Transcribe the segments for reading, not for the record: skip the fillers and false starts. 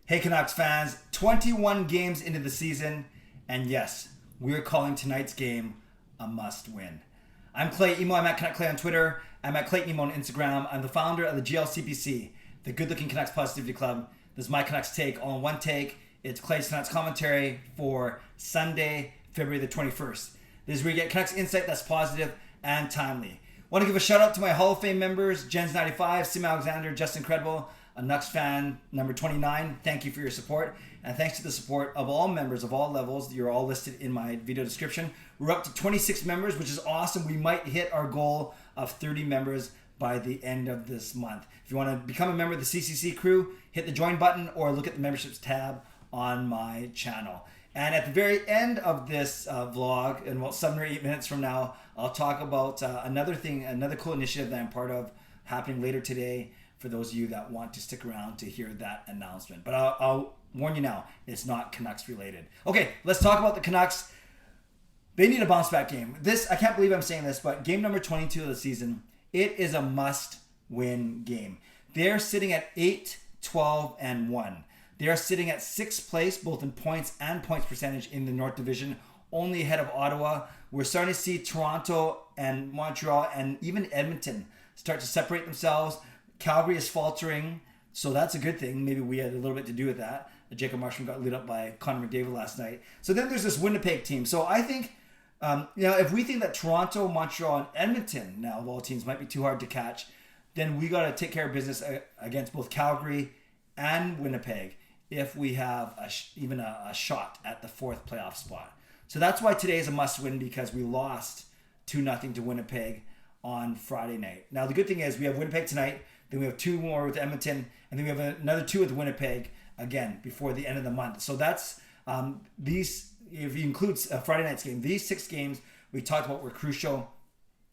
Hey Canucks fans, 21 games into the season, and yes, we're calling tonight's game a must-win. I'm Clay Emo, I'm at Canuck Clay on Twitter, I'm at Clayton Emo on Instagram, I'm the founder of the GLCPC, the Good Looking Canucks Positivity Club. This is my Canucks take, all in one take. It's Clay's Canucks commentary for Sunday, February the 21st. This is where you get Canucks insight that's positive and timely. Want to give a shout out to my Hall of Fame members, Jens95, simalexander, Just Incredible, a nucksfan number 29. Thank you for your support, and thanks to the support of all members of all levels. You're all listed in my video description. We're up to 26 members, which is awesome. We might hit our goal of 30 members by the end of this month. If you want to become a member of the CCC Crew, hit the join button or look at the memberships tab on my channel. And at the very end of this vlog, in about 7 or 8 minutes from now, I'll talk about another cool initiative that I'm part of happening later today, for those of you that want to stick around to hear that announcement. But I'll warn you now, it's not Canucks related. Okay, let's talk about the Canucks. They need a bounce back game. I can't believe I'm saying this, but game number 22 of the season, it is a must-win game. They're sitting at 8-12-1. They are sitting at 6th place, both in points and points percentage in the North Division, only ahead of Ottawa. We're starting to see Toronto and Montreal and even Edmonton start to separate themselves. Calgary is faltering, so that's a good thing. Maybe we had a little bit to do with that. Jacob Marshman got lit up by Connor McDavid last night. So then there's this Winnipeg team. So I think, if we think that Toronto, Montreal, and Edmonton, now of all teams, might be too hard to catch, then we got to take care of business against both Calgary and Winnipeg if we have even a shot at the 4th playoff spot. So that's why today is a must-win, because we lost 2-0 to Winnipeg on Friday night. Now the good thing is we have Winnipeg tonight. Then we have 2 more with Edmonton, and then we have another 2 with Winnipeg again before the end of the month. So that's these. If you include Friday night's game, these 6 games we talked about were crucial,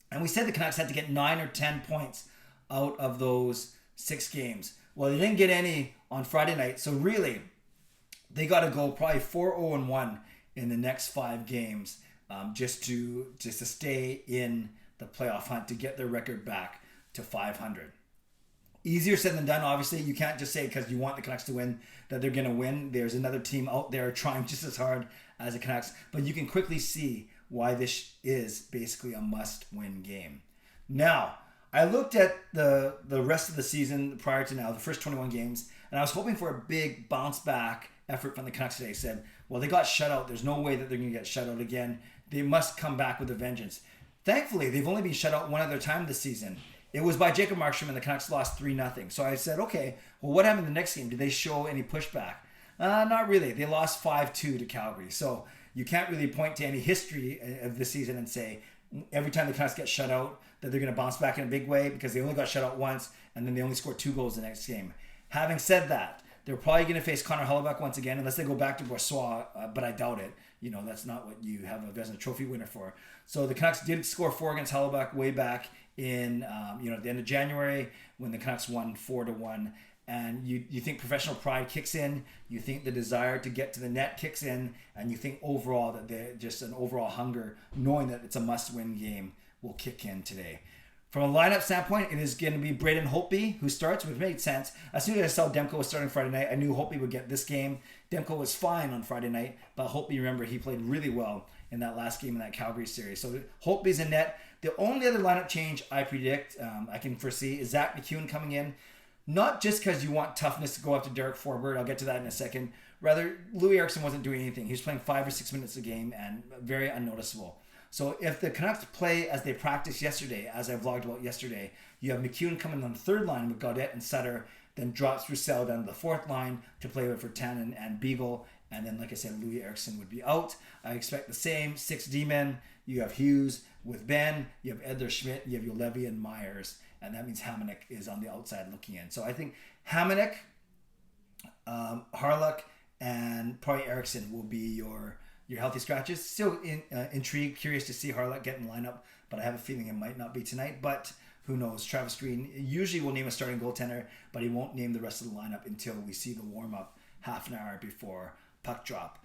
and we said the Canucks had to get 9 or 10 points out of those 6 games. Well, they didn't get any on Friday night, so really they got to go probably 4-0-1 in the next 5 games just to stay in the playoff hunt, to get their record back to 500. Easier said than done, obviously. You can't just say because you want the Canucks to win that they're going to win. There's another team out there trying just as hard as the Canucks. But you can quickly see why this is basically a must-win game. Now, I looked at the rest of the season prior to now, the first 21 games, and I was hoping for a big bounce-back effort from the Canucks today. I said, well, they got shut out. There's no way that they're going to get shut out again. They must come back with a vengeance. Thankfully, they've only been shut out one other time this season. It was by Jacob Marshman, and the Canucks lost 3-0. So I said, okay, well, what happened in the next game? Did they show any pushback? Not really. They lost 5-2 to Calgary. So you can't really point to any history of this season and say every time the Canucks get shut out that they're going to bounce back in a big way, because they only got shut out once, and then they only scored 2 goals the next game. Having said that, they're probably going to face Connor Hellebuyck once again, unless they go back to Bourgeois, but I doubt it. That's not what you have a Vezina Trophy winner for. So the Canucks did score 4 against Hellebuyck way back in at the end of January, when the Canucks won 4-1. And you think professional pride kicks in, you think the desire to get to the net kicks in, and you think overall that they're just an overall hunger, knowing that it's a must-win game, will kick in today. From a lineup standpoint, it is going to be Braden Holtby who starts, which made sense. As soon as I saw Demko was starting Friday night, I knew Holtby would get this game. Demko was fine on Friday night, but Holtby, remember, he played really well in that last game in that Calgary series. So Holtby's in net. The only other lineup change I predict, I can foresee, is Zack MacEwen coming in. Not just because you want toughness to go after Derek Forbort. I'll get to that in a second. Rather, Louis Eriksson wasn't doing anything. He was playing 5 or 6 minutes a game and very unnoticeable. So if the Canucks play as they practiced yesterday, as I vlogged about yesterday, you have MacEwen coming on the 3rd line with Gaudette and Sutter, then drops Roussel down to the 4th line to play with Virtanen and Beagle. And then, like I said, Louis Eriksson would be out. I expect the same 6 D-men. You have Hughes with Ben. You have Edler Schmidt. You have Juolevi and Myers. And that means Hamonic is on the outside looking in. So I think Hamonic, Harlock, and probably Eriksson will be your healthy scratches. Still intrigued, curious to see Harlock get in the lineup, but I have a feeling it might not be tonight. But who knows? Travis Green usually will name a starting goaltender, but he won't name the rest of the lineup until we see the warm-up half an hour before puck drop.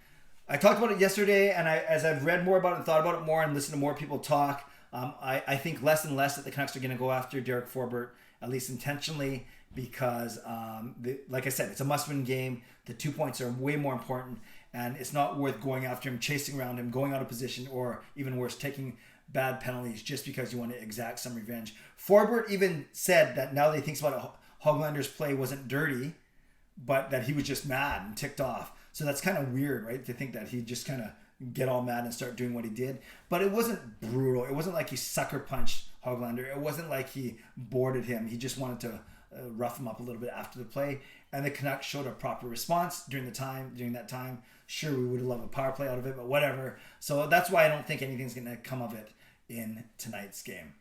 I talked about it yesterday, and as I've read more about it and thought about it more and listened to more people talk, I think less and less that the Canucks are going to go after Derek Forbort, at least intentionally. because, like I said, it's a must-win game. The 2 points are way more important, and it's not worth going after him, chasing around him, going out of position, or even worse, taking bad penalties just because you want to exact some revenge. Forbert even said that now that he thinks about it, Hoglander's play wasn't dirty, but that he was just mad and ticked off. So that's kind of weird, right? To think that he just kind of get all mad and start doing what he did. But it wasn't brutal. It wasn't like he sucker punched Hoglander. It wasn't like he boarded him. He just wanted to rough him up a little bit after the play. And the Canucks showed a proper response during that time. Sure, we would have loved a power play out of it, but whatever. So that's why I don't think anything's going to come of it in tonight's game.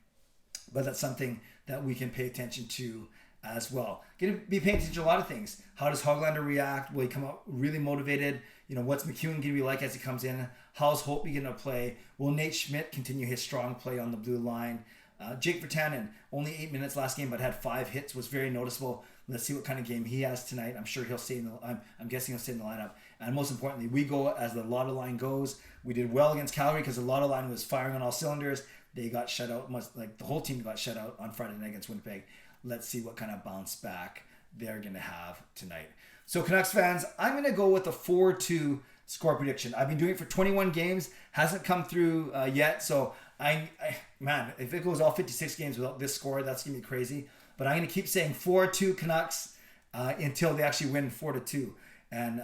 But that's something that we can pay attention to as well. Going to be paying attention to a lot of things. How does Hoglander react? Will he come out really motivated? You know, what's McEwen going to be like as he comes in? How's Holtby going to play? Will Nate Schmidt continue his strong play on the blue line? Jake Virtanen, only 8 minutes last game, but had 5 hits, was very noticeable. Let's see what kind of game he has tonight. I'm sure he'll stay in the. I'm guessing he'll stay in the lineup. And most importantly, we go as the Lotto line goes. We did well against Calgary because the Lotto line was firing on all cylinders. They got shut out, like the whole team got shut out on Friday night against Winnipeg. Let's see what kind of bounce back they're going to have tonight. So Canucks fans, I'm going to go with a 4-2 score prediction. I've been doing it for 21 games, hasn't come through yet. So man, if it goes all 56 games without this score, that's going to be crazy. But I'm going to keep saying 4-2 Canucks until they actually win 4-2. And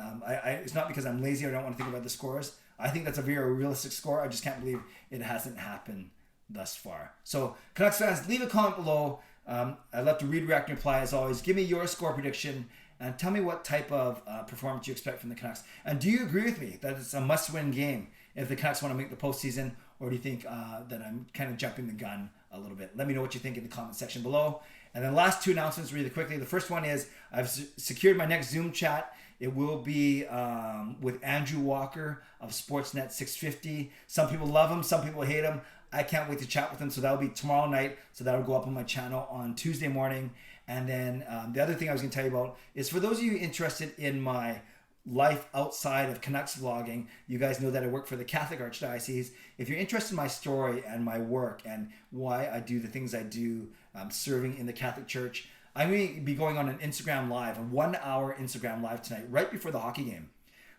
it's not because I'm lazy or don't want to think about the scores. I think that's a very realistic score. I just can't believe it hasn't happened thus far. So Canucks fans, leave a comment below. I'd love to read, react, and reply as always. Give me your score prediction and tell me what type of performance you expect from the Canucks. And do you agree with me that it's a must-win game if the Canucks want to make the postseason, or do you think that I'm kind of jumping the gun a little bit? Let me know what you think in the comment section below. And then last 2 announcements really quickly. The first one is I've secured my next Zoom chat. It will be with Andrew Walker of Sportsnet 650. Some people love him, some people hate him. I can't wait to chat with him. So that'll be tomorrow night. So that'll go up on my channel on Tuesday morning. And then the other thing I was going to tell you about is for those of you interested in my life outside of Canucks vlogging, you guys know that I work for the Catholic Archdiocese. If you're interested in my story and my work and why I do the things I do, serving in the Catholic Church, I'm going to be going on an Instagram Live, a 1-hour Instagram Live tonight, right before the hockey game.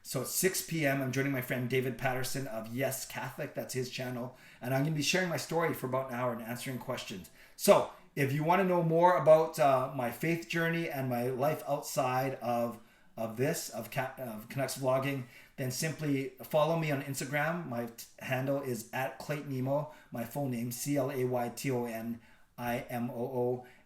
So at 6 p.m., I'm joining my friend David Patterson of Yes Catholic. That's his channel. And I'm going to be sharing my story for about an hour and answering questions. So if you want to know more about my faith journey and my life outside of Canucks vlogging, then simply follow me on Instagram. My handle is @ClaytonImo. My full name, ClaytonImoo.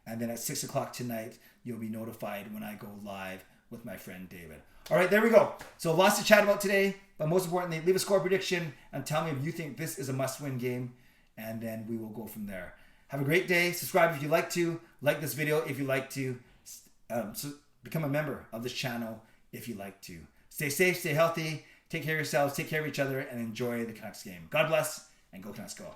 And then at 6 o'clock tonight, you'll be notified when I go live with my friend David. All right, there we go. So lots to chat about today, but most importantly, leave a score prediction and tell me if you think this is a must-win game, and then we will go from there. Have a great day. Subscribe if you like to. Like this video if you like to. So become a member of this channel if you like to. Stay safe, stay healthy, take care of yourselves, take care of each other, and enjoy the Canucks game. God bless, and go Canucks go.